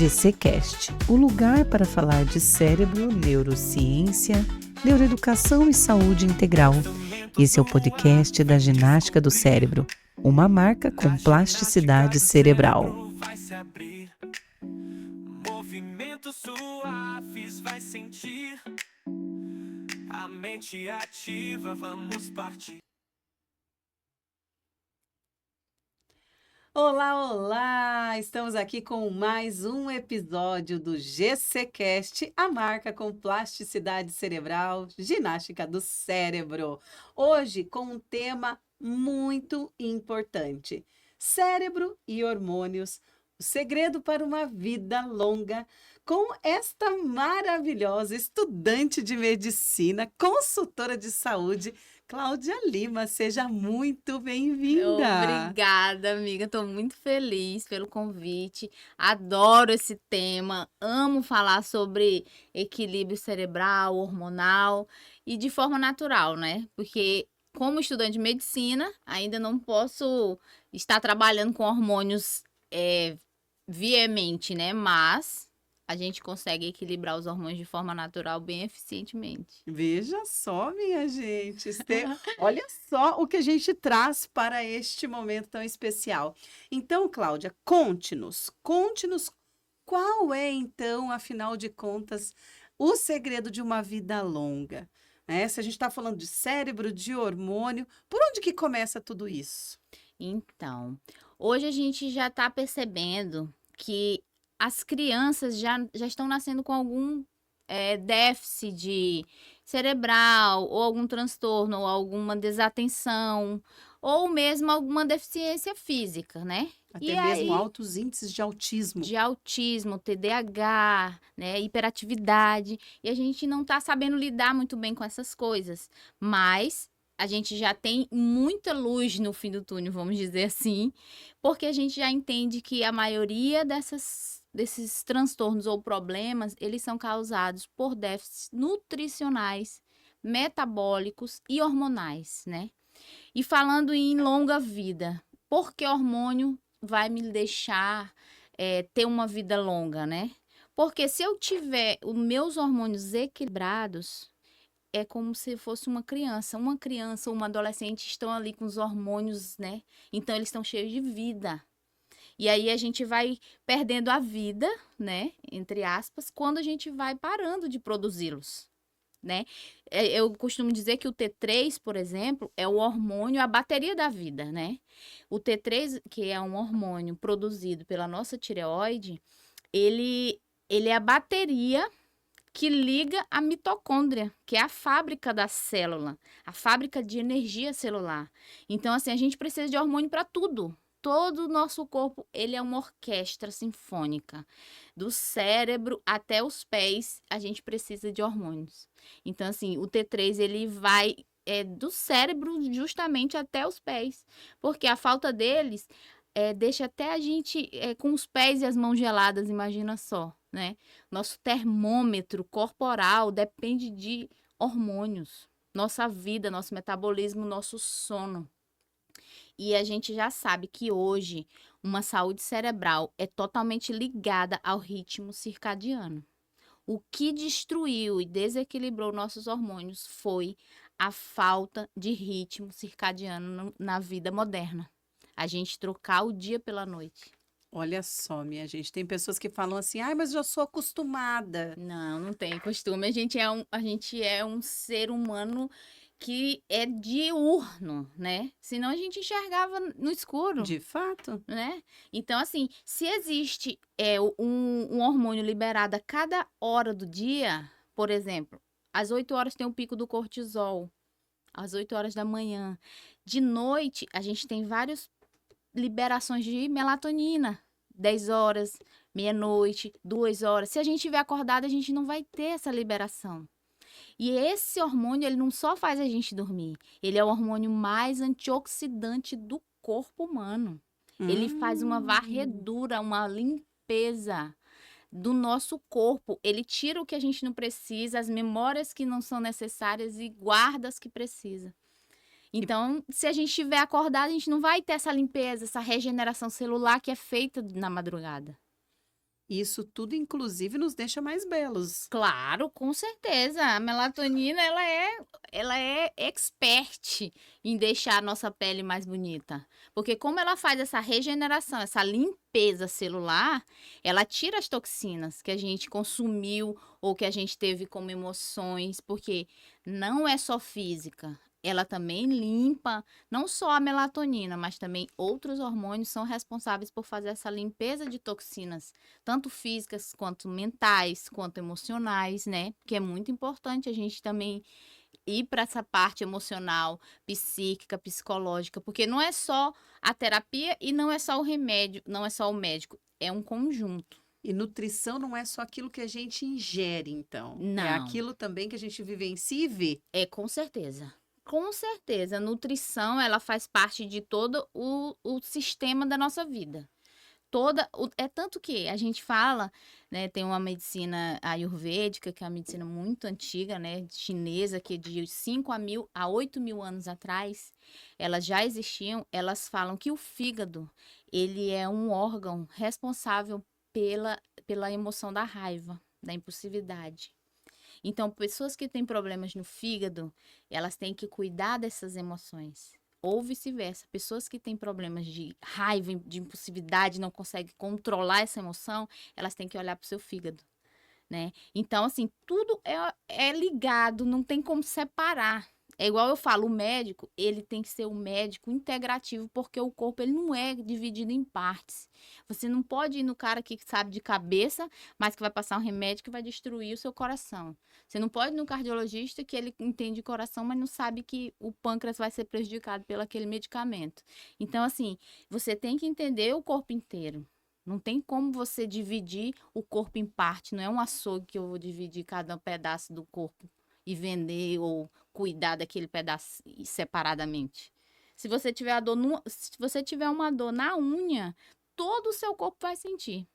GCcast, o lugar para falar de cérebro, neurociência, neuroeducação e saúde integral. Esse é o podcast da ginástica do cérebro, uma marca com plasticidade cerebral. Movimentos suaves vai sentir a mente ativa, vamos partir. Olá, olá! Estamos aqui com mais um episódio do GCcast, a marca com plasticidade cerebral, ginástica do cérebro. Hoje com um tema muito importante: cérebro e hormônios, o segredo para uma vida longa, com esta maravilhosa estudante de medicina, consultora de saúde, Cláudia Lima. Seja muito bem-vinda. Obrigada, amiga. Estou muito feliz pelo convite. Adoro esse tema. Amo falar sobre equilíbrio cerebral, hormonal e de forma natural, né? Porque como estudante de medicina, ainda não posso estar trabalhando com hormônios veemente, né? Mas a gente consegue equilibrar os hormônios de forma natural bem eficientemente. Veja só, minha gente. Olha só o que a gente traz para este momento tão especial. Então, Cláudia, conte-nos qual é, então, afinal de contas, o segredo de uma vida longa? Se a gente está falando de cérebro, de hormônio, por onde que começa tudo isso? Então, hoje a gente já está percebendo que as crianças já estão nascendo com algum déficit cerebral, ou algum transtorno, ou alguma desatenção, ou mesmo alguma deficiência física, né? Até mesmo altos índices de autismo. De autismo, TDAH, né? Hiperatividade. E a gente não está sabendo lidar muito bem com essas coisas. Mas a gente já tem muita luz no fim do túnel, vamos dizer assim, porque a gente já entende que a maioria desses transtornos ou problemas, eles são causados por déficits nutricionais, metabólicos e hormonais, né? E falando em longa vida, por que hormônio vai me deixar ter uma vida longa, né? Porque se eu tiver os meus hormônios equilibrados, é como se fosse uma criança. Uma criança ou uma adolescente estão ali com os hormônios, né? Então, eles estão cheios de vida. E aí, a gente vai perdendo a vida, né? Entre aspas, quando a gente vai parando de produzi-los, né? Eu costumo dizer que o T3, por exemplo, é o hormônio, a bateria da vida, né? O T3, que é um hormônio produzido pela nossa tireoide, ele é a bateria que liga a mitocôndria, que é a fábrica da célula, a fábrica de energia celular. Então, assim, a gente precisa de hormônio para tudo. Todo o nosso corpo, ele é uma orquestra sinfônica. Do cérebro até os pés, a gente precisa de hormônios. Então, assim, o T3, ele vai do cérebro justamente até os pés. Porque a falta deles deixa até a gente com os pés e as mãos geladas, imagina só, né? Nosso termômetro corporal depende de hormônios. Nossa vida, nosso metabolismo, nosso sono. E a gente já sabe que hoje uma saúde cerebral é totalmente ligada ao ritmo circadiano. O que destruiu e desequilibrou nossos hormônios foi a falta de ritmo circadiano na vida moderna. A gente trocar o dia pela noite. Olha só, minha gente, tem pessoas que falam assim, mas eu já sou acostumada. Não tem costume. A gente é um ser humano que é diurno, né? Senão a gente enxergava no escuro. De fato. Né? Então, assim, se existe um hormônio liberado a cada hora do dia, por exemplo, às 8 horas tem o pico do cortisol, às 8 horas da manhã. De noite, a gente tem várias liberações de melatonina, 10 horas, meia-noite, 2 horas. Se a gente estiver acordado, a gente não vai ter essa liberação. E esse hormônio, ele não só faz a gente dormir, ele é o hormônio mais antioxidante do corpo humano. Ele faz uma varredura, uma limpeza do nosso corpo. Ele tira o que a gente não precisa, as memórias que não são necessárias e guarda as que precisa. Então, se a gente estiver acordado, a gente não vai ter essa limpeza, essa regeneração celular que é feita na madrugada. Isso tudo, inclusive, nos deixa mais belos. Claro, com certeza. A melatonina, ela é expert em deixar a nossa pele mais bonita. Porque como ela faz essa regeneração, essa limpeza celular, ela tira as toxinas que a gente consumiu ou que a gente teve como emoções, porque não é só física. Ela também limpa não só a melatonina, mas também outros hormônios são responsáveis por fazer essa limpeza de toxinas tanto físicas quanto mentais, quanto emocionais, né? Que é muito importante a gente também ir para essa parte emocional, psíquica, psicológica, porque não é só a terapia e não é só o remédio, não é só o médico, é um conjunto. E nutrição não é só aquilo que a gente ingere, então. É Não, aquilo também que a gente vivencia e vê. é com certeza. Com certeza, a nutrição, ela faz parte de todo o sistema da nossa vida. É tanto que a gente fala, né, tem uma medicina ayurvédica, que é uma medicina muito antiga, né, chinesa, que é de 5 a 8 mil anos atrás, elas já existiam, elas falam que o fígado, ele é um órgão responsável pela emoção da raiva, da impulsividade. Então, pessoas que têm problemas no fígado, elas têm que cuidar dessas emoções. Ou vice-versa, pessoas que têm problemas de raiva, de impulsividade, não conseguem controlar essa emoção, elas têm que olhar para o seu fígado, né? Então, assim, tudo é ligado, não tem como separar. É igual eu falo, o médico, ele tem que ser um médico integrativo, porque o corpo, ele não é dividido em partes. Você não pode ir no cara que sabe de cabeça, mas que vai passar um remédio que vai destruir o seu coração. Você não pode ir no cardiologista que ele entende de coração, mas não sabe que o pâncreas vai ser prejudicado pelo aquele medicamento. Então, assim, você tem que entender o corpo inteiro. Não tem como você dividir o corpo em parte. Não é um açougue que eu vou dividir cada pedaço do corpo e vender ou cuidar daquele pedaço separadamente. Se você tiver se você tiver uma dor na unha, todo o seu corpo vai sentir.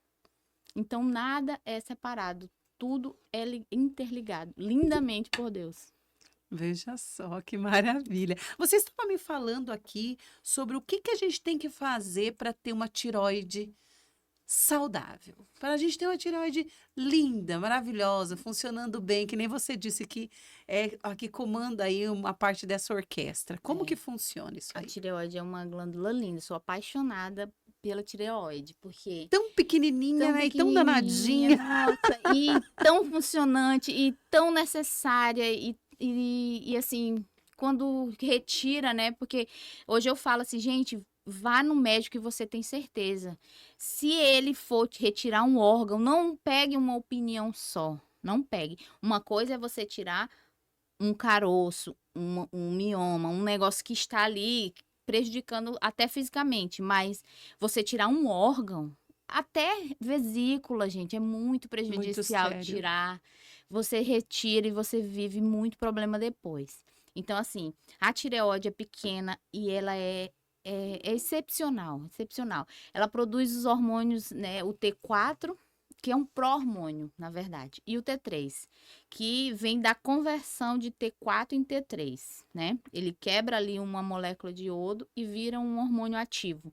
Então nada é separado, tudo é interligado, lindamente por Deus. Veja só que maravilha. Você estava me falando aqui sobre o que que a gente tem que fazer para ter uma tireoide saudável. Para a gente ter uma tireoide linda, maravilhosa, funcionando bem, que nem você disse que é a que comanda aí uma parte dessa orquestra. Como É. que funciona isso A aí? tireoide é uma glândula linda, sou apaixonada pela tireoide, porque Tão pequenininha, tão né? E tão pequenininha, danadinha. nossa, e tão funcionante, e tão necessária, e assim, quando retira, né? Porque hoje eu falo assim, gente, vá no médico que você tem certeza. Se ele for te retirar um órgão, não pegue uma opinião só, não pegue. Uma coisa é você tirar um caroço, um mioma, um negócio que está ali prejudicando até fisicamente, mas você tirar um órgão, até vesícula, gente, é muito Muito prejudicial sério. tirar. Você retira e você vive muito problema depois. Então, assim, a tireoide é pequena e ela é excepcional, excepcional. Ela produz os hormônios, né, o T4, que é um pró-hormônio, na verdade, e o T3, que vem da conversão de T4 em T3, né? Ele quebra ali uma molécula de iodo e vira um hormônio ativo.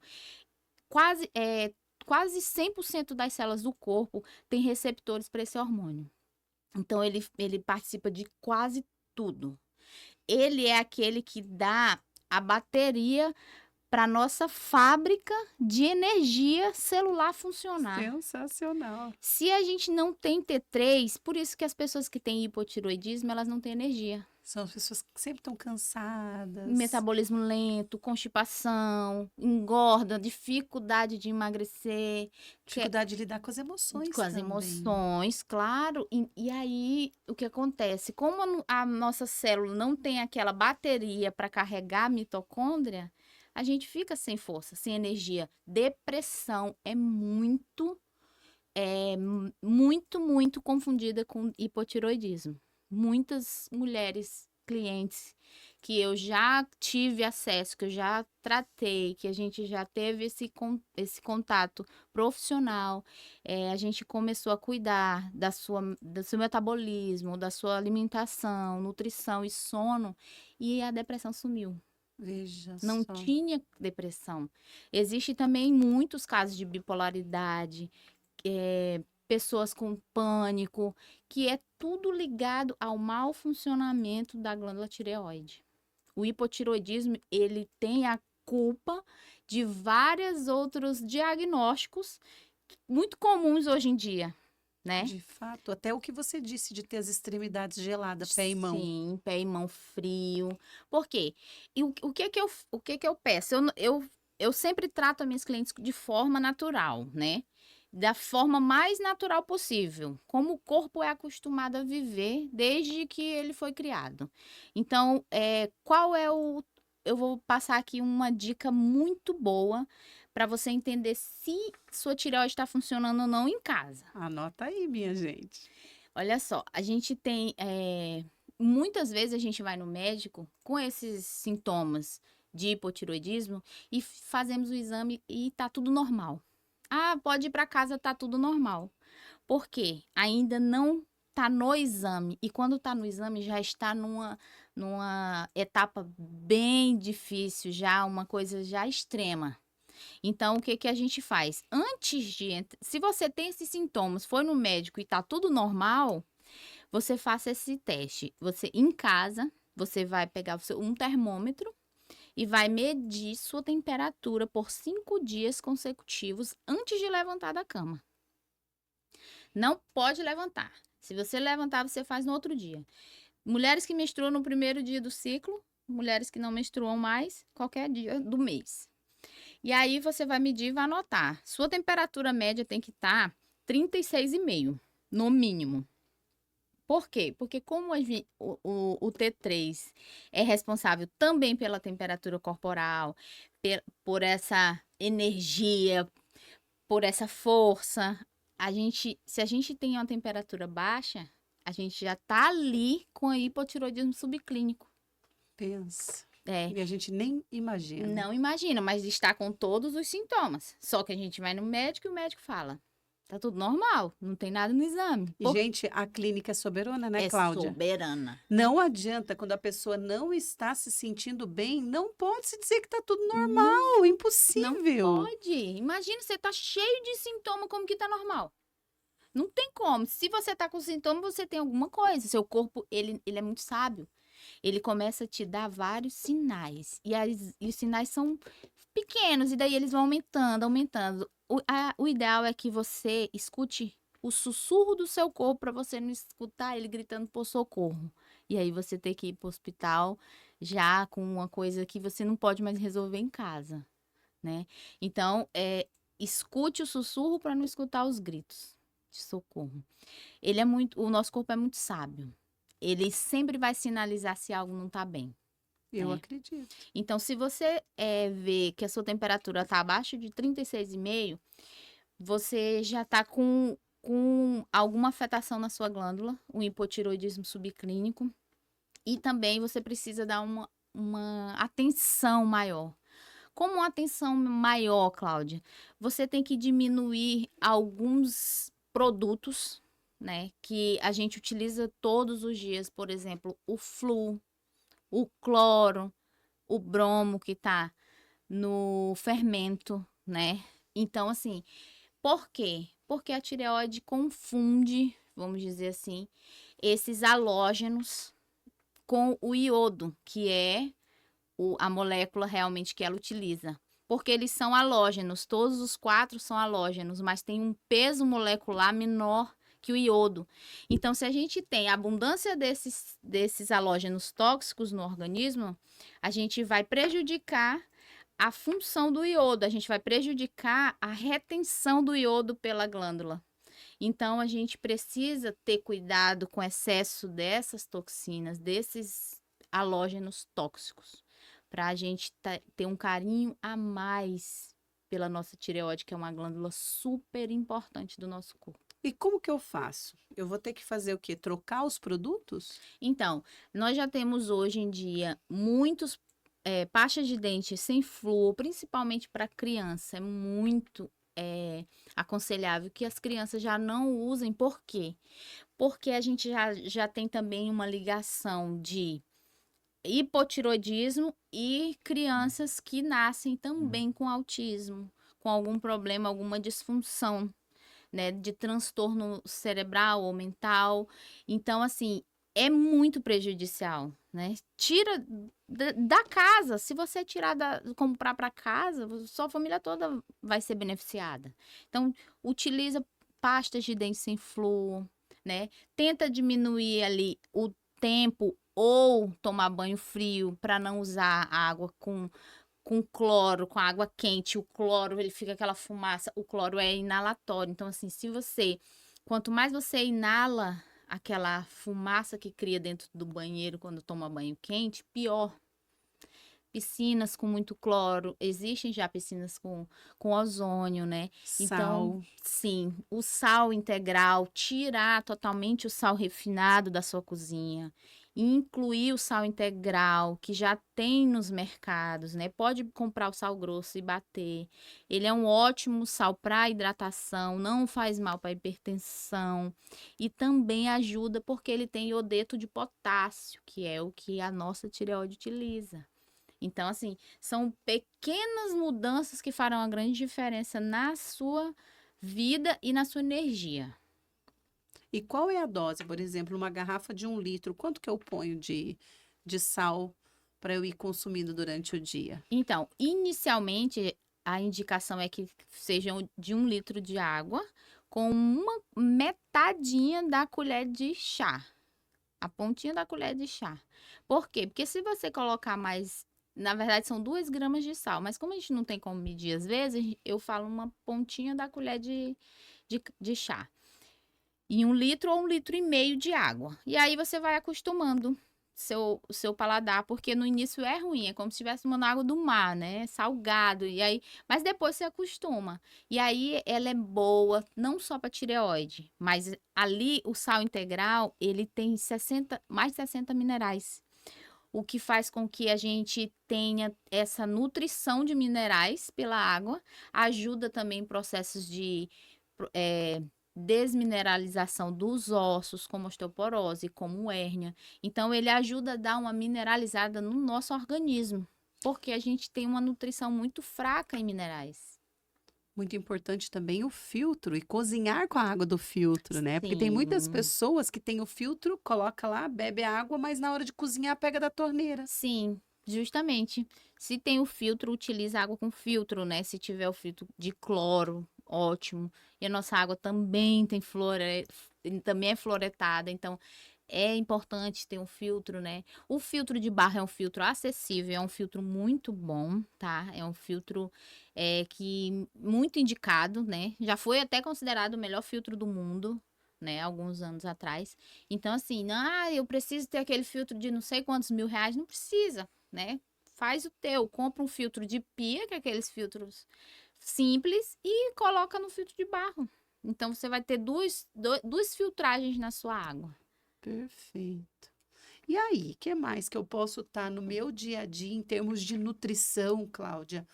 Quase 100% das células do corpo tem receptores para esse hormônio. Então, ele participa de quase tudo. Ele é aquele que dá a bateria para nossa fábrica de energia celular funcionar. Sensacional. Se a gente não tem T3, por isso que as pessoas que têm hipotiroidismo, elas não têm energia. São as pessoas que sempre estão cansadas. Metabolismo lento, constipação, engorda, dificuldade de emagrecer, Dificuldade de lidar com as emoções com as também. emoções, claro. E aí, o que acontece? Como a nossa célula não tem aquela bateria para carregar a mitocôndria, a gente fica sem força, sem energia. Depressão é muito, muito confundida com hipotiroidismo. Muitas mulheres, clientes que eu já tive acesso, que eu já tratei, que a gente já teve esse contato profissional, a gente começou a cuidar do seu metabolismo, da sua alimentação, nutrição e sono, e a depressão sumiu. Veja Não só. tinha depressão. Existe também muitos casos de bipolaridade, pessoas com pânico, que é tudo ligado ao mau funcionamento da glândula tireoide. O hipotireoidismo, ele tem a culpa de vários outros diagnósticos muito comuns hoje em dia, né? De fato, até o que você disse de ter as extremidades geladas, pé e mão. Sim, pé e mão frio. Por quê? E o que que eu peço? Eu sempre trato as minhas clientes de forma natural, né? Da forma mais natural possível, como o corpo é acostumado a viver desde que ele foi criado. Então, eu vou passar aqui uma dica muito boa para você entender se sua tireoide está funcionando ou não em casa. Anota aí, minha gente. Olha só, a gente tem. Muitas vezes a gente vai no médico com esses sintomas de hipotiroidismo e fazemos o exame e tá tudo normal. Ah, pode ir para casa, tá tudo normal. Por quê? Ainda não tá no exame. E quando tá no exame, já está numa etapa bem difícil, já uma coisa já extrema. Então, o que que a gente faz? Se você tem esses sintomas, foi no médico e tá tudo normal, você faça esse teste. Você, em casa, você vai pegar um termômetro e vai medir sua temperatura por 5 dias consecutivos antes de levantar da cama. Não pode levantar. Se você levantar, você faz no outro dia. Mulheres que menstruam no primeiro dia do ciclo, mulheres que não menstruam mais, qualquer dia do mês. E aí você vai medir e vai anotar. Sua temperatura média tem que estar 36,5, no mínimo. Por quê? Porque como o T3 é responsável também pela temperatura corporal, por essa energia, por essa força, se a gente tem uma temperatura baixa, a gente já tá ali com a hipotiroidismo subclínico. Pensa. É. E a gente nem imagina. Não imagina, mas está com todos os sintomas. Só que a gente vai no médico e o médico fala: tá tudo normal, não tem nada no exame. E, gente, a clínica é soberana, né, É Cláudia? soberana. Não adianta, quando a pessoa não está se sentindo bem, não pode se dizer que tá tudo normal, impossível. Não pode. Imagina, você tá cheio de sintoma, como que tá normal? Não tem como. Se você tá com sintoma, você tem alguma coisa. Seu corpo, ele é muito sábio. Ele começa a te dar vários sinais. E os sinais são pequenos, e daí eles vão aumentando, aumentando. O ideal é que você escute o sussurro do seu corpo para você não escutar ele gritando por socorro. E aí você tem que ir pro hospital já com uma coisa que você não pode mais resolver em casa, né? Então, escute o sussurro para não escutar os gritos de socorro. O nosso corpo é muito sábio. Ele sempre vai sinalizar se algo não tá bem. Eu acredito. Então, se você vê que a sua temperatura está abaixo de 36,5, você já está com alguma afetação na sua glândula, um hipotiroidismo subclínico, e também você precisa dar uma atenção maior. Como uma atenção maior, Cláudia? Você tem que diminuir alguns produtos, né, que a gente utiliza todos os dias, por exemplo, o flu, o cloro, o bromo que tá no fermento, né? Então, assim, por quê? Porque a tireoide confunde, vamos dizer assim, esses halógenos com o iodo, que é a molécula realmente que ela utiliza. Porque eles são halógenos, todos os 4 são halógenos, mas tem um peso molecular menor que o iodo. Então, se a gente tem abundância desses halógenos tóxicos no organismo, a gente vai prejudicar a função do iodo, a gente vai prejudicar a retenção do iodo pela glândula. Então, a gente precisa ter cuidado com o excesso dessas toxinas, desses halógenos tóxicos, para a gente ter um carinho a mais pela nossa tireoide, que é uma glândula super importante do nosso corpo. E como que eu faço? Eu vou ter que fazer o quê? Trocar os produtos? Então, nós já temos hoje em dia muitos pastas de dente sem flúor, principalmente para criança. É muito aconselhável que as crianças já não usem. Por quê? Porque a gente já tem também uma ligação de hipotiroidismo e crianças que nascem também com autismo, com algum problema, alguma disfunção né, de transtorno cerebral ou mental. Então, assim, é muito prejudicial, né? Tira da casa. Se você tirar comprar para casa, sua família toda vai ser beneficiada. Então, utiliza pastas de dente sem flúor, né? Tenta diminuir ali o tempo ou tomar banho frio para não usar água com cloro, com água quente. O cloro, ele fica aquela fumaça. O cloro é inalatório. Então, assim, quanto mais você inala aquela fumaça que cria dentro do banheiro quando toma banho quente, pior. Piscinas com muito cloro, existem já piscinas com ozônio, né? Então, Sal. sim, o sal integral, tirar totalmente o sal refinado da sua cozinha, e incluir o sal integral que já tem nos mercados, né? Pode comprar o sal grosso e bater. Ele é um ótimo sal para hidratação, não faz mal para hipertensão e também ajuda porque ele tem iodeto de potássio, que é o que a nossa tireoide utiliza. Então, assim, são pequenas mudanças que farão a grande diferença na sua vida e na sua energia. E qual é a dose? Por exemplo, uma garrafa de 1 litro, quanto que eu ponho de sal para eu ir consumindo durante o dia? Então, inicialmente, a indicação é que sejam de 1 litro de água com uma metadinha da colher de chá. A pontinha da colher de chá. Por quê? Porque se você colocar mais. Na verdade, são 2 gramas de sal, mas como a gente não tem como medir às vezes, eu falo uma pontinha da colher de chá. Em 1 litro ou 1,5 litro de água. E aí você vai acostumando o seu paladar, porque no início é ruim, é como se estivesse tomando água do mar, né? Salgado. E aí, mas depois você acostuma. E aí ela é boa, não só para tireoide, mas ali o sal integral, ele tem mais de 60 minerais. O que faz com que a gente tenha essa nutrição de minerais pela água, ajuda também em processos de desmineralização dos ossos, como osteoporose, como hérnia. Então, ele ajuda a dar uma mineralizada no nosso organismo, porque a gente tem uma nutrição muito fraca em minerais. Muito importante também o filtro e cozinhar com a água do filtro, né? Porque tem muitas Sim. pessoas que têm o filtro, coloca lá, bebe a água, mas na hora de cozinhar pega da torneira. Sim, justamente. Se tem o filtro, utiliza água com filtro, né? Se tiver o filtro de cloro, ótimo. E a nossa água também tem também é fluoretada, então é importante ter um filtro, né? O filtro de barra é um filtro acessível, é um filtro muito bom, tá? É um filtro que muito indicado, né? Já foi até considerado o melhor filtro do mundo, né? Alguns anos atrás. Então, assim, eu preciso ter aquele filtro de não sei quantos R$ 1.000. Não precisa, né? Faz o teu, compra um filtro de pia, que é aqueles filtros simples, e coloca no filtro de barro. Então, você vai ter duas filtragens na sua água. Perfeito. E aí, o que mais que eu posso estar no meu dia a dia em termos de nutrição, Cláudia?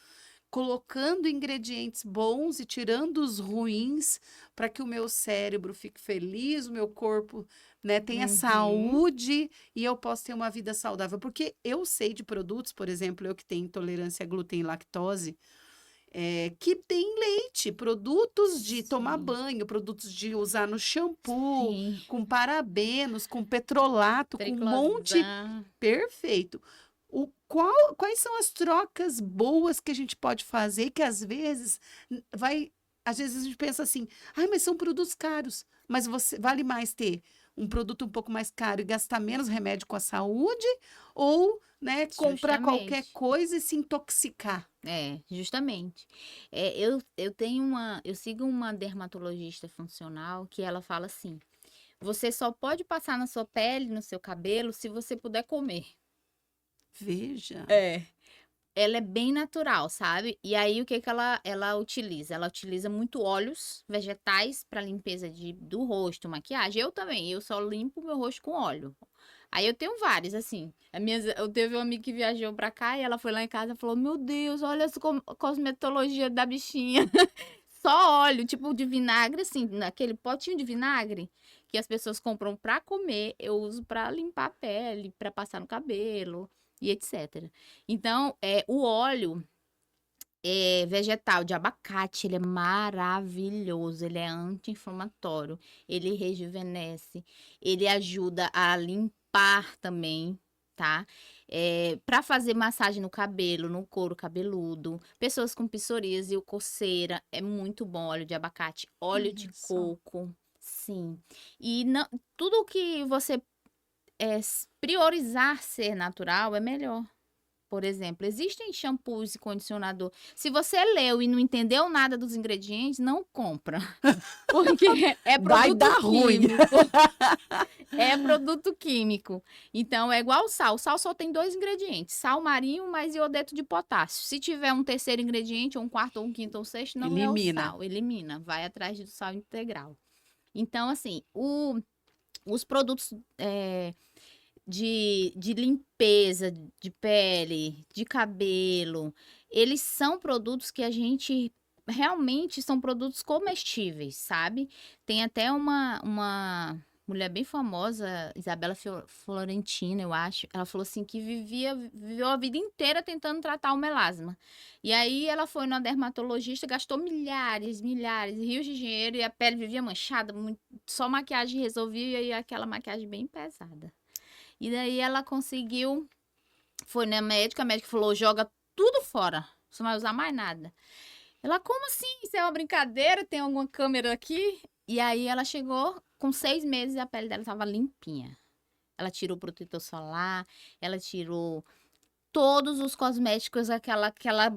Colocando ingredientes bons e tirando os ruins para que o meu cérebro fique feliz, o meu corpo, né, tenha Uhum. saúde e eu possa ter uma vida saudável. Porque eu sei de produtos, por exemplo, eu que tenho intolerância a glúten e lactose, que tem leite, produtos de tomar Sim. banho, produtos de usar no shampoo, Sim. com parabenos, com petrolato, com um monte. Triclosan. Perfeito. Quais são as trocas boas que a gente pode fazer que às vezes às vezes a gente pensa assim, mas são produtos caros, mas vale mais ter um produto um pouco mais caro e gastar menos remédio com a saúde ou, né, comprar qualquer Justamente. coisa e se intoxicar. Justamente. Eu sigo uma dermatologista funcional que ela fala assim: você só pode passar na sua pele, no seu cabelo, se você puder comer. Veja. Ela é bem natural, sabe? E aí, o que que ela utiliza? Ela utiliza muito óleos vegetais para limpeza do rosto, maquiagem. Eu também, eu só limpo meu rosto com óleo. Aí eu tenho vários, assim. Eu teve uma amiga que viajou pra cá e ela foi lá em casa e falou: Meu Deus, olha a cosmetologia da bichinha. Só óleo, tipo de vinagre, assim, naquele potinho de vinagre que as pessoas compram pra comer, eu uso pra limpar a pele, pra passar no cabelo e etc. Então, o óleo, vegetal de abacate, ele é maravilhoso, ele é anti-inflamatório, ele rejuvenesce, ele ajuda a limpar também, tá? Para fazer massagem no cabelo, no couro cabeludo, pessoas com psoríase ou coceira, é muito bom óleo de abacate, óleo de Olha só. coco, sim. E tudo que você priorizar ser natural é melhor. Por exemplo, existem shampoos e condicionador. Se você leu e não entendeu nada dos ingredientes, não compra. Porque é Vai produto dar ruim. químico. É produto químico. Então, é igual o sal. O sal só tem 2 ingredientes. Sal marinho mais iodeto de potássio. Se tiver um terceiro ingrediente, ou um quarto, ou um quinto, ou um sexto, não é o Elimina. sal. Elimina. Vai atrás do sal integral. Então, assim, os produtos de limpeza de pele, de cabelo, eles são produtos que a gente realmente são produtos comestíveis, sabe? Tem até uma mulher bem famosa, Isabela Florentina, eu acho. Ela falou assim que viveu a vida inteira tentando tratar o melasma. E aí ela foi na dermatologista, gastou milhares, rios de dinheiro e a pele vivia manchada, só maquiagem resolvia e aquela maquiagem bem pesada. E daí ela conseguiu, foi na médica, a médica falou, joga tudo fora, você não vai usar mais nada. Ela, como assim? Isso é uma brincadeira? Tem alguma câmera aqui? E aí ela chegou, com 6 meses, e a pele dela estava limpinha. Ela tirou o protetor solar, ela tirou todos os cosméticos, aquela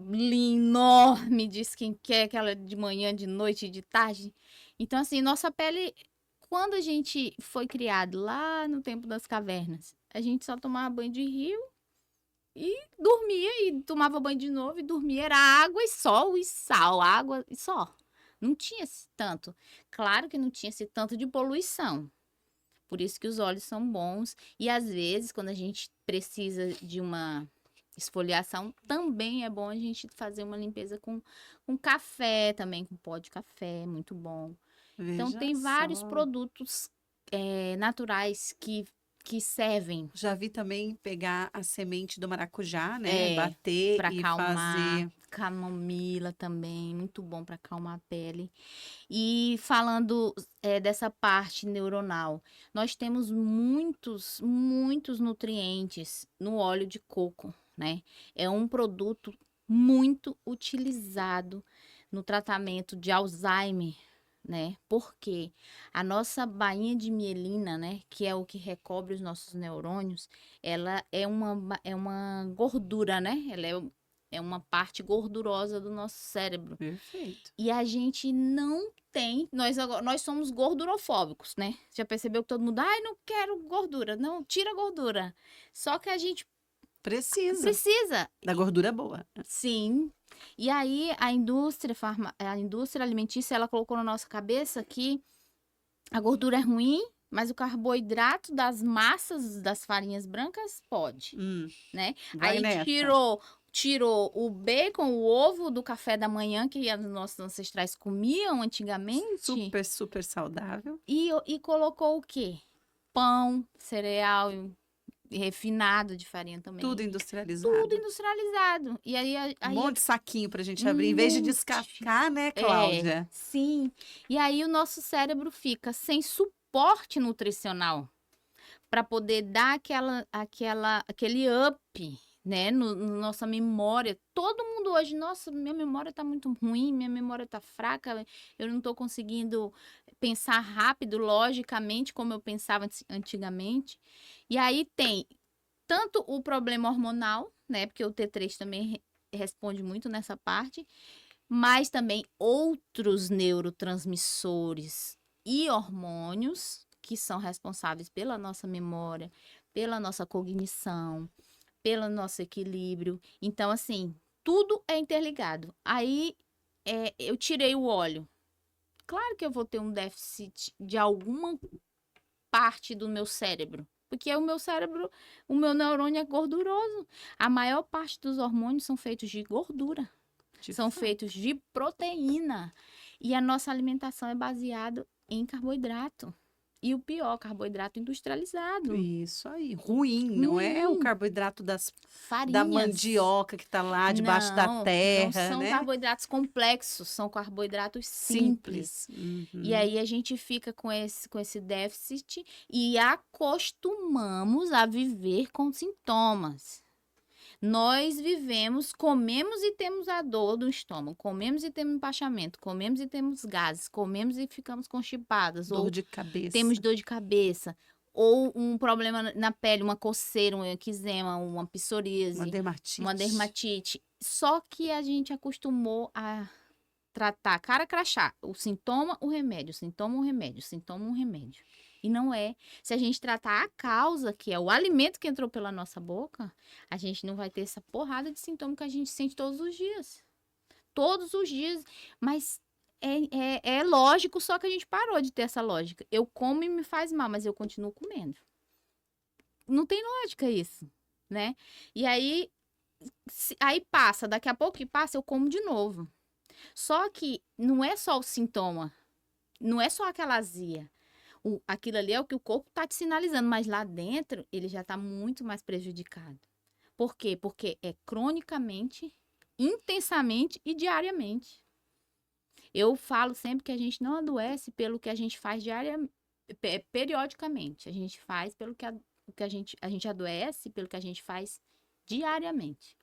linha enorme de skincare, aquela de manhã, de noite, de tarde. Então, assim, nossa pele, quando a gente foi criado lá no tempo das cavernas, a gente só tomava banho de rio e dormia e tomava banho de novo e dormia. Era água e sol e sal, água e só. Não tinha esse tanto. Claro que não tinha esse tanto de poluição. Por isso que os óleos são bons. E às vezes, quando a gente precisa de uma esfoliação, também é bom a gente fazer uma limpeza com café também, com pó de café, muito bom. Então, Veja tem vários só. produtos naturais que servem Já vi também pegar a semente do maracujá, né? É, Bater para e acalmar. fazer. Camomila também, muito bom para acalmar a pele. E falando dessa parte neuronal, nós temos muitos nutrientes no óleo de coco, né? É um produto muito utilizado no tratamento de Alzheimer, né? Porque a nossa bainha de mielina, né, que é o que recobre os nossos neurônios, ela é uma gordura, né? Ela é uma parte gordurosa do nosso cérebro. Perfeito. E a gente não tem, nós somos gordurofóbicos, né? Já percebeu que todo mundo, ai, não quero gordura, não, tira gordura. Só que a gente precisa. Da gordura boa. Sim. E aí a indústria alimentícia, ela colocou na nossa cabeça que a gordura é ruim, mas o carboidrato das massas das farinhas brancas pode, né? Vai Aí nessa. tirou o bacon, o ovo do café da manhã que os nossos ancestrais comiam antigamente Super, super saudável. e colocou o quê? Pão, cereal refinado de farinha também. Tudo industrializado. Tudo industrializado. E aí, Um monte de saquinho pra gente abrir, em vez de descascar, né, Cláudia? Sim. E aí o nosso cérebro fica sem suporte nutricional para poder dar aquele up, né, no nossa memória. Todo mundo hoje, nossa, minha memória tá muito ruim, minha memória tá fraca, eu não tô conseguindo pensar rápido, logicamente, como eu pensava antigamente. E aí tem tanto o problema hormonal, né, porque o T3 também responde muito nessa parte, mas também outros neurotransmissores e hormônios que são responsáveis pela nossa memória, pela nossa cognição, pelo nosso equilíbrio. Então, assim, tudo é interligado. Aí, eu tirei o óleo. Claro que eu vou ter um déficit de alguma parte do meu cérebro. Porque o meu cérebro, o meu neurônio é gorduroso. A maior parte dos hormônios são feitos de gordura. São feitos de proteína. E a nossa alimentação é baseada em carboidrato. E o pior, carboidrato industrializado. Isso aí, ruim, não é o Ruim. carboidrato da Farinhas. mandioca que tá lá debaixo da Não terra, são né? carboidratos complexos, são carboidratos simples. Uhum. E aí a gente fica com esse déficit e acostumamos a viver com sintomas. Nós vivemos, comemos e temos a dor do estômago, comemos e temos empachamento, comemos e temos gases, comemos e ficamos constipadas, ou Dor de cabeça. temos dor de cabeça, ou um problema na pele, uma coceira, um eczema, uma psoríase, Uma dermatite. Só que a gente acostumou a tratar cara crachá, o sintoma, o remédio, o sintoma, o remédio, o sintoma, o remédio. E não é. Se a gente tratar a causa, que é o alimento que entrou pela nossa boca, a gente não vai ter essa porrada de sintoma que a gente sente todos os dias. Todos os dias. Mas é lógico, só que a gente parou de ter essa lógica. Eu como e me faz mal, mas eu continuo comendo. Não tem lógica isso, né? E aí passa, daqui a pouco que passa, eu como de novo. Só que não é só o sintoma, não é só aquela azia. Aquilo ali é o que o corpo está te sinalizando, mas lá dentro ele já está muito mais prejudicado. Por quê? Porque é cronicamente, intensamente e diariamente. Eu falo sempre que a gente não adoece pelo que a gente faz periodicamente. A gente faz pelo que a gente adoece pelo que a gente faz diariamente.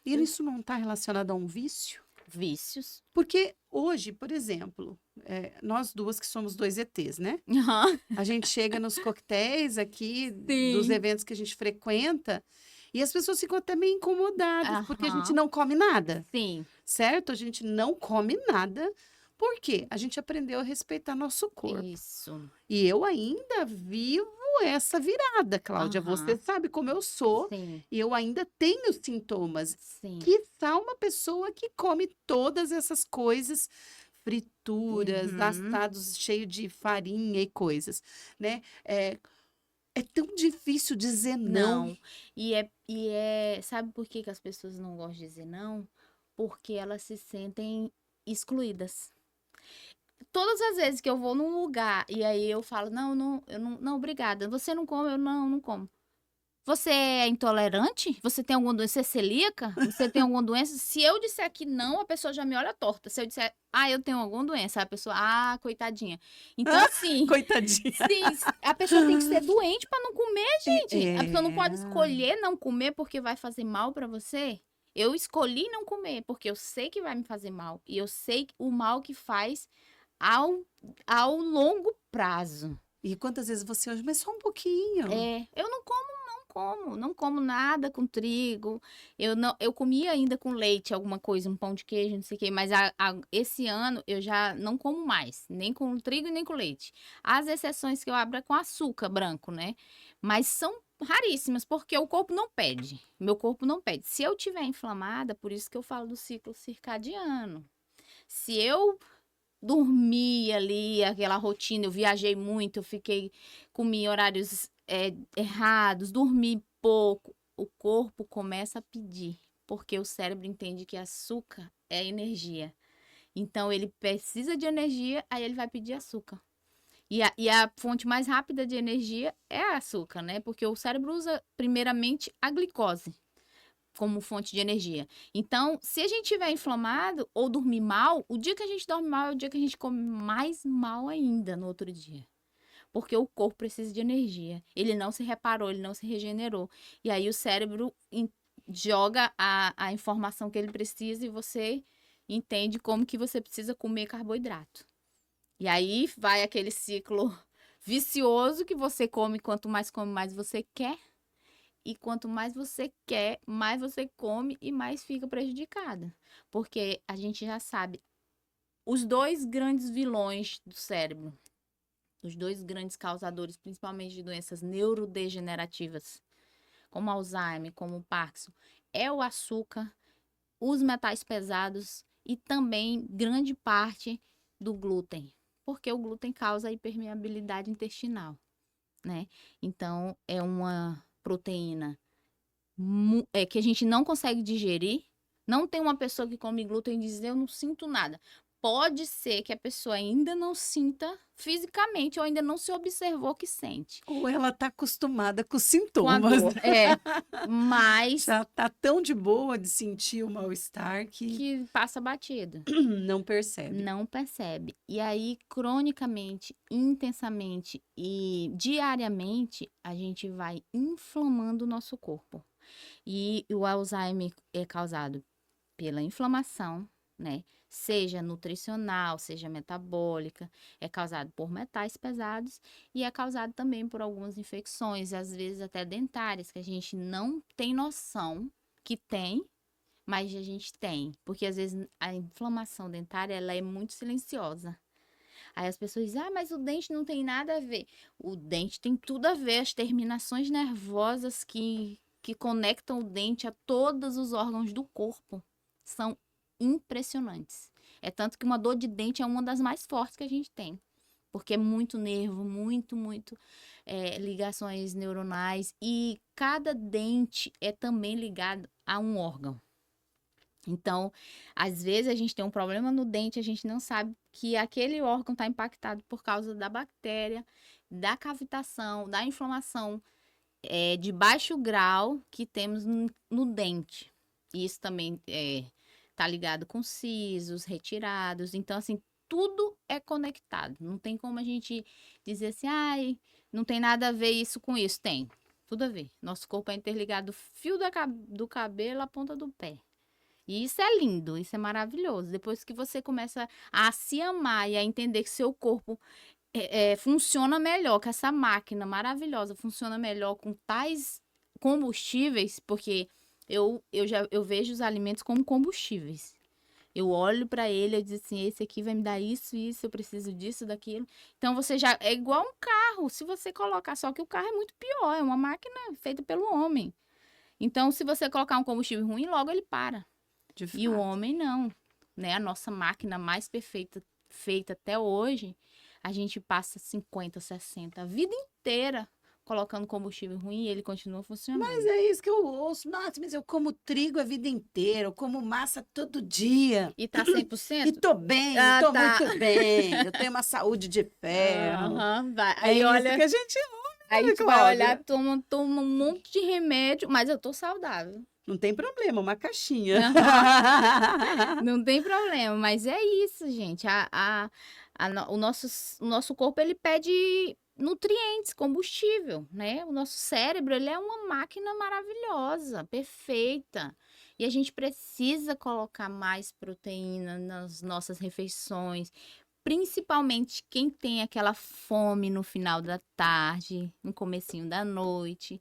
E isso não está relacionado a um vício? Vícios. Porque hoje, por exemplo, nós duas que somos dois ETs, né? A gente chega nos coquetéis aqui, Sim. dos eventos que a gente frequenta, e as pessoas ficam até meio incomodadas, porque a gente não come nada, Sim. certo? A gente não come nada, por quê? A gente aprendeu a respeitar nosso corpo. Isso. E eu ainda vivo essa virada, Cláudia. Você sabe como eu sou. Sim. E eu ainda tenho sintomas. Sim. Quiçá uma pessoa que come todas essas coisas, frituras, assados cheios de farinha e coisas, né? É tão difícil dizer não. E sabe por que as pessoas não gostam de dizer não? Porque elas se sentem excluídas. Todas as vezes que eu vou num lugar e aí eu falo, não, obrigada. Você não come? Eu não como. Você é intolerante? Você tem alguma doença? Você é celíaca? Você tem alguma doença? Se eu disser que não, a pessoa já me olha torta. Se eu disser, eu tenho alguma doença, a pessoa, coitadinha. Então, assim, Coitadinha. sim, a pessoa tem que ser doente pra não comer, gente. A pessoa não pode É. escolher não comer porque vai fazer mal pra você. Eu escolhi não comer porque eu sei que vai me fazer mal. E eu sei o mal que faz ao longo prazo. E quantas vezes você hoje, mas só um pouquinho. Eu não como nada com trigo. Eu comia ainda com leite, alguma coisa, um pão de queijo, não sei o quê, mas esse ano eu já não como mais, nem com trigo e nem com leite. As exceções que eu abro é com açúcar branco, né? Mas são raríssimas, porque o corpo não pede. Meu corpo não pede. Se eu tiver inflamada, por isso que eu falo do ciclo circadiano. Se eu dormir ali, aquela rotina, eu viajei muito, comi horários errados, dormi pouco, o corpo começa a pedir, porque o cérebro entende que açúcar é energia. Então, ele precisa de energia, aí ele vai pedir açúcar. E a fonte mais rápida de energia é açúcar, né? Porque o cérebro usa, primeiramente, a glicose como fonte de energia. Então, se a gente estiver inflamado ou dormir mal, o dia que a gente dorme mal é o dia que a gente come mais mal ainda no outro dia. Porque o corpo precisa de energia. Ele não se reparou, ele não se regenerou. E aí o cérebro joga a informação que ele precisa e você entende como que você precisa comer carboidrato. E aí vai aquele ciclo vicioso que você come, quanto mais come, mais você quer. E quanto mais você quer, mais você come e mais fica prejudicada. Porque a gente já sabe, os dois grandes vilões do cérebro, os dois grandes causadores, principalmente de doenças neurodegenerativas, como Alzheimer, como Parkinson, é o açúcar, os metais pesados e também grande parte do glúten. Porque o glúten causa hipermeabilidade intestinal, né? Então, é uma proteína que a gente não consegue digerir. Não tem uma pessoa que come glúten e diz, eu não sinto nada. pode ser que a pessoa ainda não sinta fisicamente ou ainda não se observou que sente. Ou ela tá acostumada com os Com a sintomas, dor. Mas já tá tão de boa de sentir o mal-estar que que passa batido. não percebe. Não percebe. E aí, cronicamente, intensamente e diariamente, a gente vai inflamando o nosso corpo. E o Alzheimer é causado pela inflamação, né? Seja nutricional, seja metabólica, é causado por metais pesados e é causado também por algumas infecções, às vezes até dentárias, que a gente não tem noção que tem, mas a gente tem, porque às vezes a inflamação dentária ela é muito silenciosa. Aí as pessoas dizem, mas o dente não tem nada a ver. O dente tem tudo a ver, as terminações nervosas que conectam o dente a todos os órgãos do corpo são impressionantes. É tanto que uma dor de dente é uma das mais fortes que a gente tem. Porque é muito nervo, muito ligações neuronais. E cada dente é também ligado a um órgão. Então, às vezes a gente tem um problema no dente, a gente não sabe que aquele órgão está impactado por causa da bactéria, da cavitação, da inflamação de baixo grau que temos no dente. Isso também está ligado com sisos, retirados. Então, assim, tudo é conectado. Não tem como a gente dizer assim, não tem nada a ver isso com isso. Tem, tudo a ver. Nosso corpo é interligado do fio do cabelo à ponta do pé. E isso é lindo, isso é maravilhoso. Depois que você começa a se amar e a entender que seu corpo funciona melhor, que essa máquina maravilhosa funciona melhor com tais combustíveis, porque eu vejo os alimentos como combustíveis. Eu olho para ele e digo assim, esse aqui vai me dar isso, eu preciso disso, daquilo. Então você já é igual um carro, se você colocar, só que o carro é muito pior, é uma máquina feita pelo homem. Então se você colocar um combustível ruim, logo ele para. E o homem não, né? A nossa máquina mais perfeita, feita até hoje, a gente passa 50, 60, a vida inteira colocando combustível ruim e ele continua funcionando. Mas é isso que eu ouço. Nossa, mas eu como trigo a vida inteira, eu como massa todo dia. E tá 100%? E tô bem, tô muito bem. Eu tenho uma saúde de ferro. Vai. É isso que a gente Aí a gente Cláudia. vai olhar, toma um monte de remédio, mas eu tô saudável. Não tem problema, uma caixinha. Não tem problema, mas é isso, gente. O nosso corpo, ele pede nutrientes, combustível, né? O nosso cérebro, ele é uma máquina maravilhosa, perfeita. E a gente precisa colocar mais proteína nas nossas refeições, principalmente quem tem aquela fome no final da tarde, no comecinho da noite.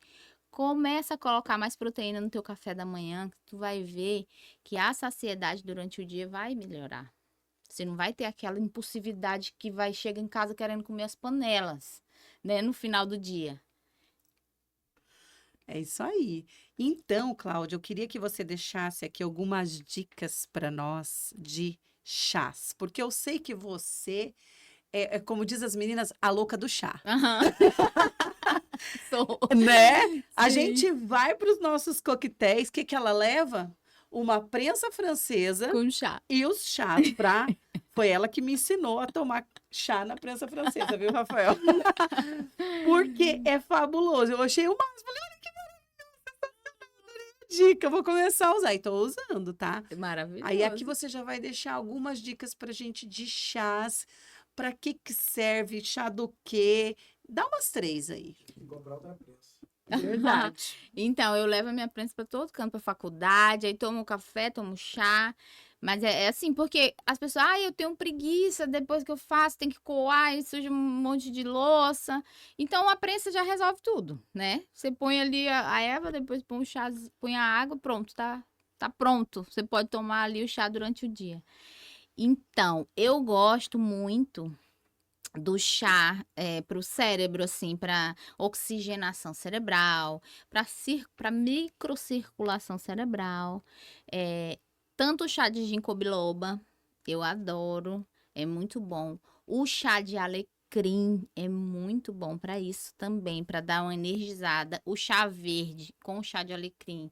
Começa a colocar mais proteína no teu café da manhã, que tu vai ver que a saciedade durante o dia vai melhorar. Você não vai ter aquela impulsividade que vai chegar em casa querendo comer as panelas, né, no final do dia. É isso aí. Então, Cláudia, eu queria que você deixasse aqui algumas dicas para nós de chás, porque eu sei que você como diz as meninas, a louca do chá. Sou. Né? A Sim. gente vai para os nossos coquetéis, o que ela leva? Uma prensa francesa Com chá. e os chás Foi ela que me ensinou a tomar chá na prensa francesa, viu, Rafael? Porque é fabuloso. Eu achei o máximo. Falei, olha que maravilhoso. Dica, eu vou começar a usar. E tô usando, tá? Maravilhoso. Aí aqui você já vai deixar algumas dicas pra gente de chás. Pra que serve? Chá do quê? Dá umas 3 aí. Comprar outra prensa. Verdade. Então, eu levo a minha prensa para todo canto, para faculdade, aí tomo café, tomo chá. Mas é assim, porque as pessoas, eu tenho preguiça, depois que eu faço, tem que coar, e suja um monte de louça. Então, a prensa já resolve tudo, né? Você põe ali a erva, depois põe o chá, põe a água, pronto, tá pronto. Você pode tomar ali o chá durante o dia. Então, eu gosto muito do chá para o cérebro, assim, para oxigenação cerebral, para microcirculação cerebral. Tanto o chá de ginkgo biloba, eu adoro, é muito bom. O chá de alecrim é muito bom para isso também, para dar uma energizada. O chá verde com o chá de alecrim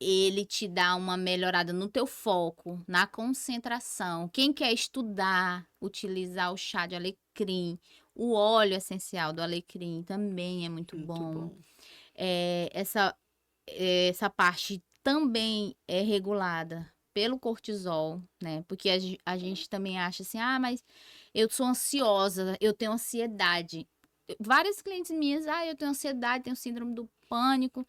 ele te dá uma melhorada no teu foco, na concentração. Quem quer estudar, utilizar o chá de alecrim, o óleo essencial do alecrim também é muito bom. Essa parte também é regulada pelo cortisol, né? Porque a gente também acha assim, mas eu sou ansiosa, eu tenho ansiedade. Várias clientes minhas, eu tenho ansiedade, tenho síndrome do pânico.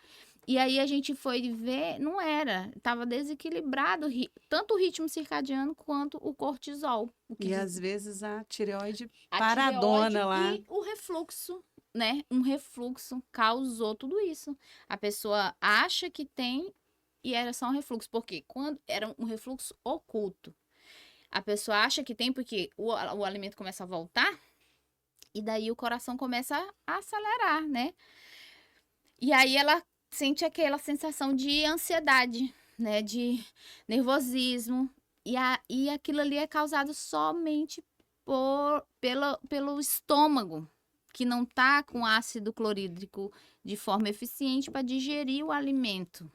E aí a gente foi ver, não era, estava desequilibrado tanto o ritmo circadiano quanto o cortisol. E às vezes a tireoide A paradona tireoide lá. e o refluxo, né? Um refluxo causou tudo isso. A pessoa acha que tem e era só um refluxo. Porque quando era um refluxo oculto. A pessoa acha que tem porque o alimento começa a voltar e daí o coração começa a acelerar, né? E aí ela sente aquela sensação de ansiedade, né? De nervosismo. E aquilo ali é causado somente pelo estômago, que não tá com ácido clorídrico de forma eficiente para digerir o alimento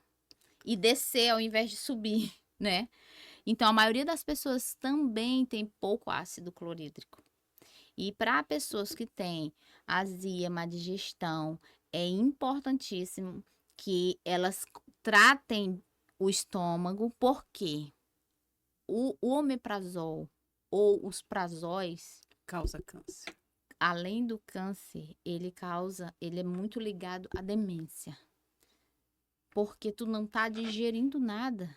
e descer ao invés de subir, né? Então, a maioria das pessoas também tem pouco ácido clorídrico. E para pessoas que têm azia, má digestão, é importantíssimo que elas tratem o estômago, porque o omeprazol ou os prazóis, Causa câncer. além do câncer, ele é muito ligado à demência. Porque tu não tá digerindo nada.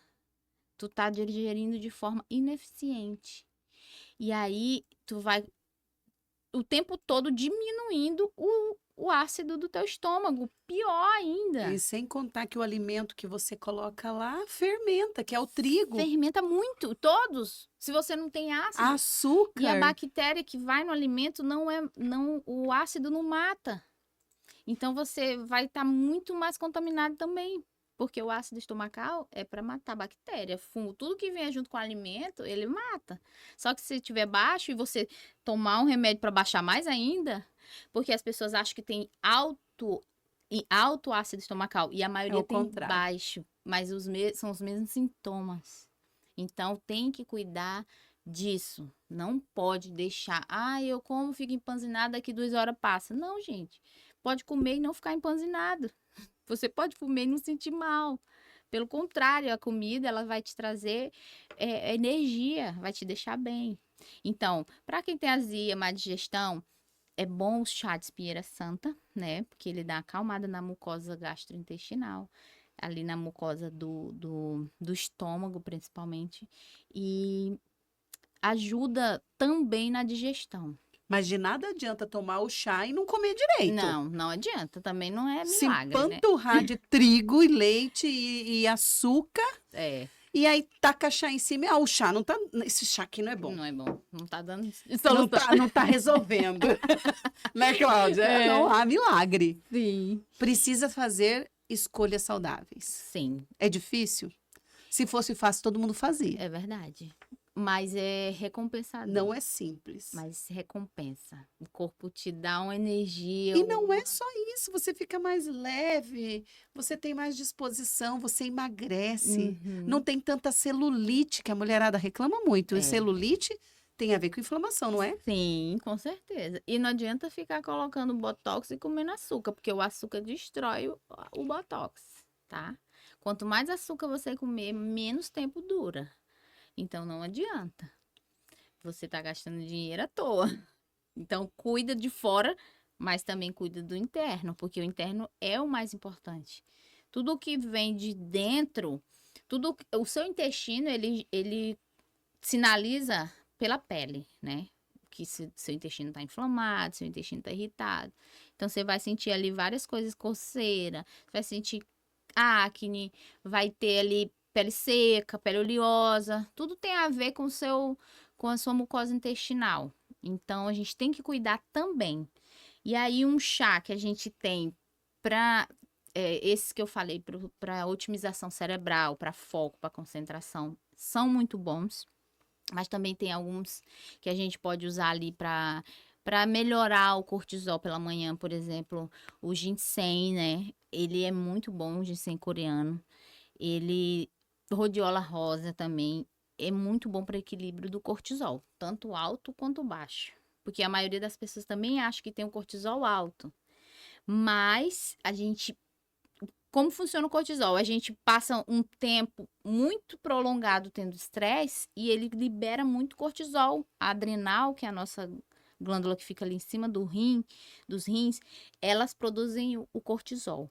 Tu tá digerindo de forma ineficiente. E aí, tu vai o tempo todo diminuindo o ácido do teu estômago. Pior ainda. E sem contar que o alimento que você coloca lá fermenta, que é o trigo. Fermenta muito, todos. Se você não tem ácido. Açúcar. E a bactéria que vai no alimento, o ácido não mata. Então, você vai estar muito mais contaminado também. Porque o ácido estomacal é para matar bactéria, fungo. Tudo que vem junto com o alimento, ele mata. Só que se estiver baixo e você tomar um remédio para baixar mais ainda, porque as pessoas acham que tem alto ácido estomacal e a maioria tem contrário. baixo, mas são os mesmos sintomas. Então, tem que cuidar disso. Não pode deixar, eu como, fico empanzinada, daqui 2 horas passa. Não, gente. Pode comer e não ficar empanzinado. Você pode comer e não sentir mal. Pelo contrário, a comida ela vai te trazer energia, vai te deixar bem. Então, para quem tem azia, má digestão, é bom o chá de espinheira santa, né? Porque ele dá uma acalmada na mucosa gastrointestinal, ali na mucosa do estômago, principalmente. E ajuda também na digestão. Mas de nada adianta tomar o chá e não comer direito. Não adianta. Também não é Se milagre, né? empanturrar de trigo e leite e açúcar. E aí taca chá em cima. O chá não tá... Esse chá aqui não é bom. Não é bom. Não tá dando Não tá resolvendo. Né, Cláudia? Não há milagre. Sim. Precisa fazer escolhas saudáveis. Sim. É difícil? Se fosse fácil, todo mundo fazia. É verdade. Mas é recompensador. Não é simples. Mas recompensa. O corpo te dá uma energia. E não é só isso. Você fica mais leve, você tem mais disposição, você emagrece. Não tem tanta celulite, que a mulherada reclama muito. E celulite tem a ver com inflamação, não é? Sim, com certeza. E não adianta ficar colocando botox e comendo açúcar, porque o açúcar destrói o botox, tá? Quanto mais açúcar você comer, menos tempo dura. Então, não adianta. Você tá gastando dinheiro à toa. Então, cuida de fora, mas também cuida do interno, porque o interno é o mais importante. Tudo que vem de dentro, o seu intestino, ele sinaliza pela pele, né? Que seu intestino tá inflamado, seu intestino tá irritado. Então, você vai sentir ali várias coisas, coceira, vai sentir acne, vai ter ali pele seca, pele oleosa, tudo tem a ver com a sua mucosa intestinal. Então, a gente tem que cuidar também. E aí, um chá que a gente tem para esses que eu falei, para otimização cerebral, para foco, para concentração, são muito bons. Mas também tem alguns que a gente pode usar ali para melhorar o cortisol pela manhã, por exemplo, o ginseng, né? Ele é muito bom, o ginseng coreano. Rhodiola rosa também é muito bom para equilíbrio do cortisol, tanto alto quanto baixo. Porque a maioria das pessoas também acha que tem o cortisol alto. Mas como funciona o cortisol? A gente passa um tempo muito prolongado tendo estresse e ele libera muito cortisol. A adrenal, que é a nossa glândula que fica ali em cima dos rins, elas produzem o cortisol.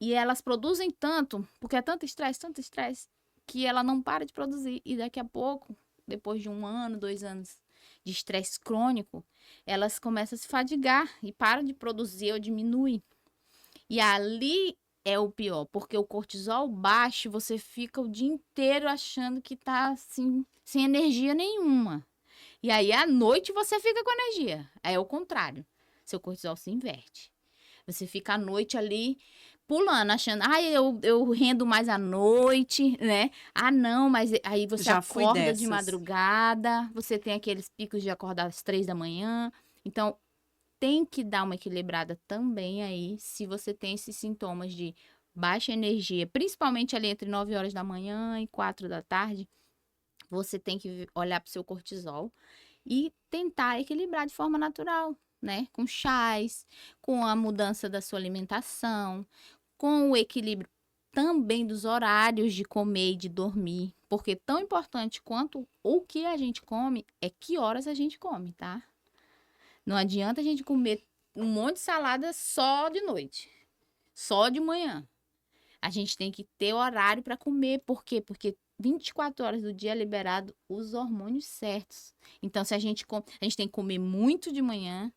E elas produzem tanto, porque é tanto estresse, que ela não para de produzir. E daqui a pouco, depois de 1 ano, 2 anos de estresse crônico, elas começam a se fadigar e param de produzir ou diminuir. E ali é o pior, porque o cortisol baixo, você fica o dia inteiro achando que tá assim, sem energia nenhuma. E aí, à noite, você fica com energia. Aí é o contrário. Seu cortisol se inverte. Você fica à noite ali pulando, achando, eu rendo mais à noite, né? Ah, não, mas aí você Já fui acorda de dessas. madrugada, você tem aqueles picos de acordar às 3 da manhã. Então, tem que dar uma equilibrada também aí, se você tem esses sintomas de baixa energia, principalmente ali entre 9 horas da manhã e 4 da tarde, você tem que olhar para o seu cortisol e tentar equilibrar de forma natural, né? Com chás, com a mudança da sua alimentação, com o equilíbrio também dos horários de comer e de dormir, porque tão importante quanto o que a gente come é que horas a gente come, tá? Não adianta a gente comer um monte de salada só de noite, só de manhã. A gente tem que ter horário para comer. Por quê? Porque 24 horas do dia é liberado os hormônios certos. Então, se a gente tem que comer muito de manhã,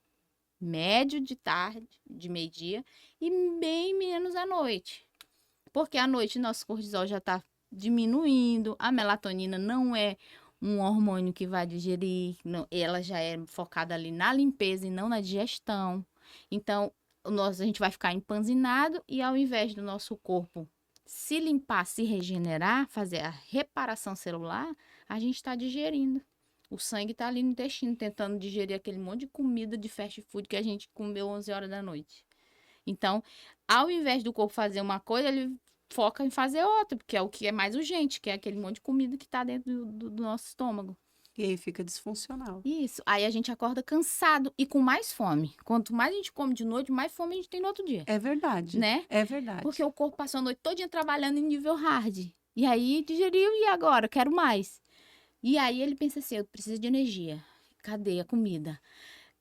médio de tarde, de meio-dia e bem menos à noite. Porque à noite nosso cortisol já está diminuindo, a melatonina não é um hormônio que vai digerir, não, ela já é focada ali na limpeza e não na digestão. Então, a gente vai ficar empanzinado e ao invés do nosso corpo se limpar, se regenerar, fazer a reparação celular, a gente está digerindo. O sangue está ali no intestino, tentando digerir aquele monte de comida de fast food que a gente comeu 11 horas da noite. Então, ao invés do corpo fazer uma coisa, ele foca em fazer outra, porque é o que é mais urgente, que é aquele monte de comida que está dentro do nosso estômago. E aí fica disfuncional. Isso. Aí a gente acorda cansado e com mais fome. Quanto mais a gente come de noite, mais fome a gente tem no outro dia. É verdade. Né? É verdade. Porque o corpo passou a noite todinha trabalhando em nível hard. E aí digeriu e agora? Quero mais. E aí ele pensa assim, eu preciso de energia. Cadê a comida?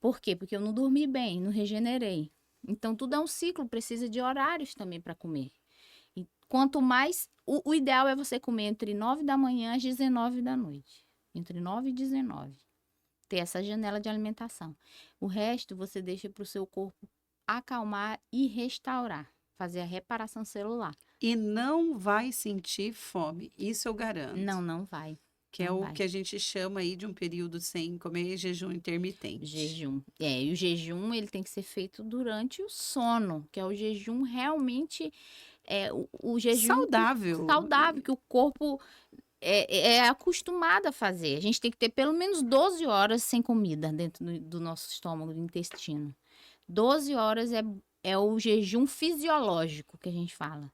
Por quê? Porque eu não dormi bem, não regenerei. Então tudo é um ciclo, precisa de horários também para comer. E quanto mais, o ideal é você comer entre 9 da manhã às 19 da noite. Entre 9 e 19. Ter essa janela de alimentação. O resto você deixa para o seu corpo acalmar e restaurar. Fazer a reparação celular. E não vai sentir fome, isso eu garanto. Não vai. Que é o que a gente chama aí de um período sem comer, jejum intermitente. Jejum. E o jejum ele tem que ser feito durante o sono, que é o jejum realmente o jejum saudável. Saudável, que o corpo é acostumado a fazer. A gente tem que ter pelo menos 12 horas sem comida dentro do nosso estômago, do intestino. 12 horas é o jejum fisiológico que a gente fala.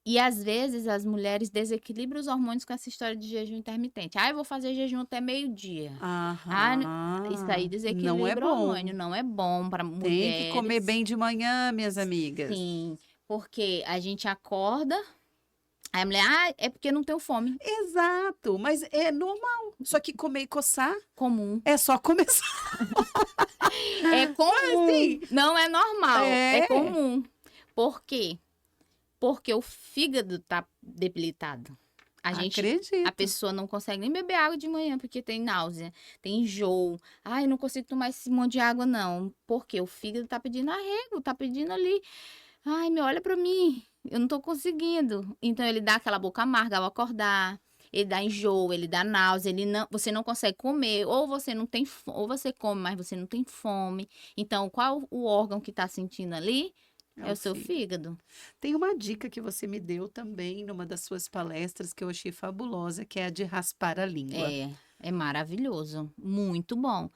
E às vezes as mulheres desequilibram os hormônios com essa história de jejum intermitente. Eu vou fazer jejum até meio-dia. Isso aí desequilibra não é o hormônio. Não é bom para mulheres. Tem que comer bem de manhã, minhas amigas. Sim, porque a gente acorda, aí a mulher, é porque não tenho fome. Exato, mas é normal. Só que comer e coçar... Comum. É só começar. É comum. Assim, não é normal, é comum. Por quê? Porque o fígado tá debilitado. Acredito. A pessoa não consegue nem beber água de manhã porque tem náusea, tem enjoo. Eu não consigo tomar esse monte de água, não. Porque o fígado tá pedindo arrego, tá pedindo ali. Me olha pra mim, eu não tô conseguindo. Então ele dá aquela boca amarga ao acordar. Ele dá enjoo, ele dá náusea, você não consegue comer, ou você não tem, ou você come, mas você não tem fome. Então, qual o órgão que tá sentindo ali? É o seu fígado. Tem uma dica que você me deu também numa das suas palestras que eu achei fabulosa, que é a de raspar a língua. É maravilhoso, muito bom.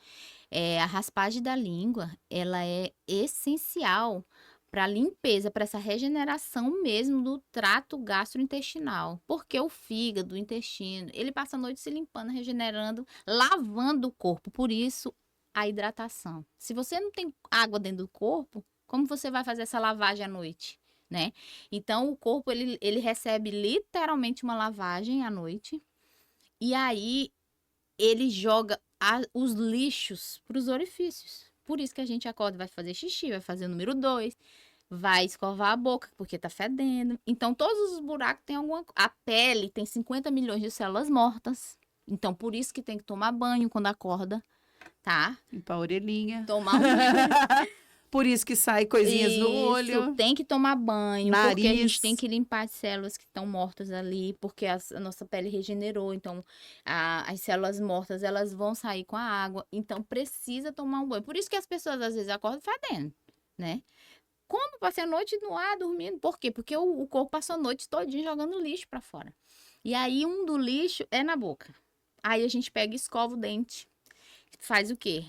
A raspagem da língua, ela é essencial para limpeza, para essa regeneração mesmo do trato gastrointestinal. Porque o fígado, o intestino, ele passa a noite se limpando, regenerando, lavando o corpo. Por isso, a hidratação. Se você não tem água dentro do corpo, como você vai fazer essa lavagem à noite, né? Então, o corpo, ele recebe literalmente uma lavagem à noite. E aí, ele joga os lixos para os orifícios. Por isso que a gente acorda e vai fazer xixi, vai fazer o número 2, vai escovar a boca, porque tá fedendo. Então, todos os buracos tem alguma... A pele tem 50 milhões de células mortas. Então, por isso que tem que tomar banho quando acorda, tá? Limpar a orelhinha. Tomar um... Por isso que sai coisinhas no Isso, olho. tem que tomar banho, porque a Nariz. gente tem que limpar as células que estão mortas ali, porque a nossa pele regenerou, então as células mortas, elas vão sair com a água, então precisa tomar um banho. Por isso que as pessoas às vezes acordam fedendo, né? Como passei a noite no ar dormindo? Por quê? Porque o corpo passou a noite todinha jogando lixo pra fora. E aí um do lixo é na boca. Aí a gente pega e escova o dente. Faz o quê?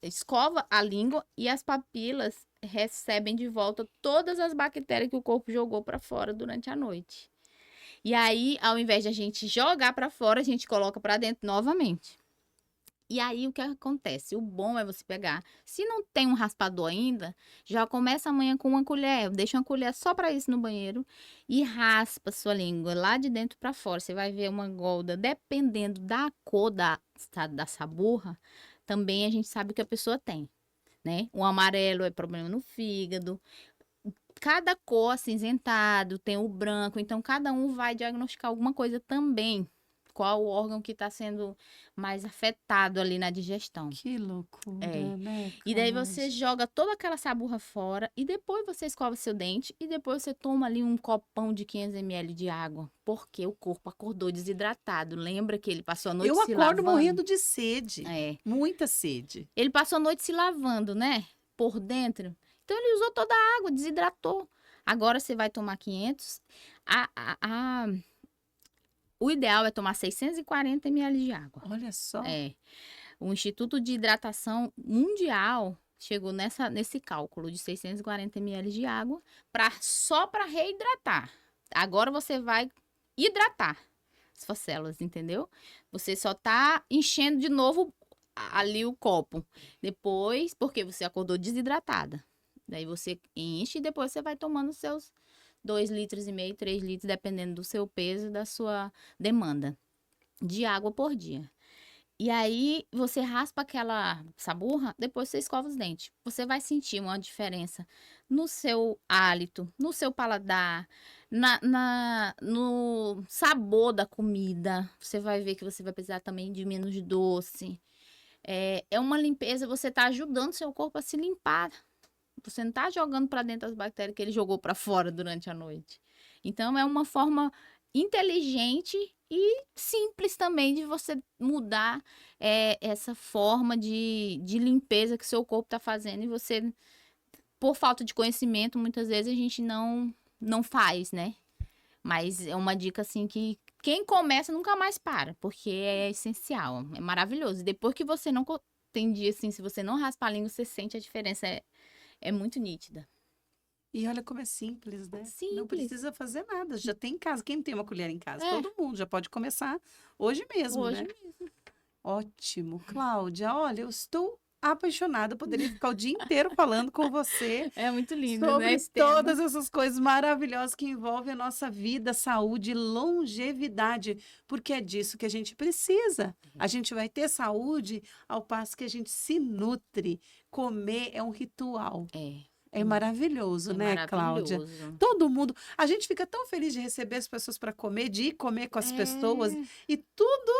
Escova a língua e as papilas recebem de volta todas as bactérias que o corpo jogou para fora durante a noite. E aí, ao invés de a gente jogar para fora, a gente coloca para dentro novamente. E aí, o que acontece? O bom é você pegar. Se não tem um raspador ainda, já começa amanhã com uma colher. Deixa uma colher só para isso no banheiro e raspa sua língua lá de dentro para fora. Você vai ver uma golda, dependendo da cor da saburra, também a gente sabe o que a pessoa tem, né? O amarelo é problema no fígado. Cada cor acinzentado, tem o branco. Então, cada um vai diagnosticar alguma coisa também. Qual o órgão que está sendo mais afetado ali na digestão. Que loucura, né? E daí Cláudia? você joga toda aquela saburra fora e depois você escova seu dente e depois você toma ali um copão de 500 ml de água. Porque o corpo acordou desidratado. Lembra que ele passou a noite Eu se acordo lavando? morrendo de sede. É. Muita sede. Ele passou a noite se lavando, né? Por dentro. Então ele usou toda a água, desidratou. Agora você vai tomar 500. O ideal é tomar 640 ml de água. Olha só. É. O Instituto de Hidratação Mundial chegou nesse cálculo de 640 ml de água só para reidratar. Agora você vai hidratar suas células, entendeu? Você só tá enchendo de novo ali o copo. Depois, porque você acordou desidratada. Daí você enche e depois você vai tomando seus 2,5 litros, 3 litros, dependendo do seu peso e da sua demanda de água por dia. E aí, você raspa aquela saburra, depois você escova os dentes. Você vai sentir uma diferença no seu hálito, no seu paladar, no sabor da comida. Você vai ver que você vai precisar também de menos doce. É uma limpeza, você está ajudando seu corpo a se limpar. Você não está jogando para dentro as bactérias que ele jogou para fora durante a noite. Então, é uma forma inteligente e simples também de você mudar essa forma de limpeza que seu corpo está fazendo. E você, por falta de conhecimento, muitas vezes a gente não faz, né? Mas é uma dica assim que quem começa nunca mais para, porque é essencial, é maravilhoso. Depois que você não... Tem dia assim, se você não raspa a língua, você sente a diferença, é muito nítida. E olha como é simples, né? Não Simples. precisa fazer nada. Já tem em casa. Quem não tem uma colher em casa? É. Todo mundo já pode começar hoje mesmo, Hoje né? mesmo. Ótimo. Cláudia, olha, eu estou apaixonada. Poderia ficar o dia inteiro falando com você É muito lindo, sobre né? esse tema. todas essas coisas maravilhosas que envolvem a nossa vida, saúde e longevidade, porque é disso que a gente precisa. A gente vai ter saúde ao passo que a gente se nutre. Comer é um ritual. É maravilhoso, né, Cláudia? maravilhoso. Todo mundo. A gente fica tão feliz de receber as pessoas para comer, de ir comer com as pessoas, e tudo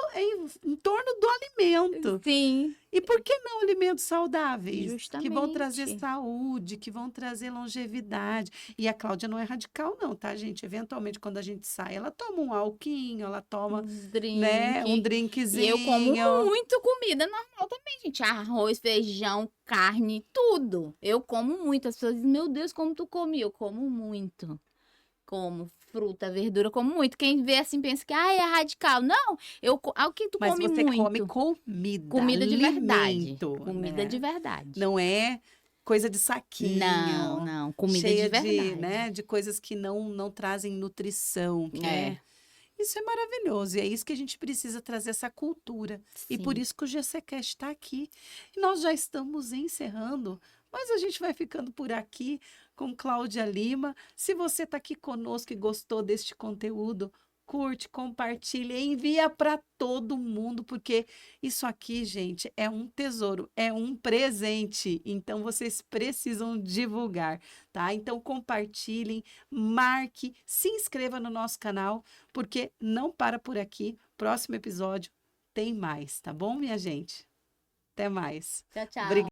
em torno do alimento. Sim. E por que não alimentos saudáveis? Que vão trazer Justamente. saúde, que vão trazer longevidade. E a Cláudia não é radical, não, tá, gente? Eventualmente, quando a gente sai, ela toma um alquinho, ela toma, né, um E drinkzinho. eu como muito comida normal também, gente. Arroz, feijão, carne, tudo. Eu como muito. As pessoas dizem, meu Deus, como tu come? Eu como muito. Como fruta, verdura, como muito. Quem vê assim pensa que é radical. Não, o que tu Mas come você muito? come comida. Comida de verdade. alimento, Comida né? de verdade. Não é coisa de saquinho. Não, comida cheia de verdade. né, de coisas que não trazem nutrição, isso é maravilhoso, e é isso que a gente precisa trazer, essa cultura. E por Sim. isso que o GCCast está aqui. E nós já estamos encerrando, mas a gente vai ficando por aqui com Cláudia Lima. Se você está aqui conosco e gostou deste conteúdo, curte, compartilha, envia para todo mundo, porque isso aqui, gente, é um tesouro, é um presente. Então vocês precisam divulgar, tá? Então compartilhem, marque, se inscreva no nosso canal, porque não para por aqui. Próximo episódio tem mais, tá bom, minha gente? Até mais. Tchau, tchau. Obrigada.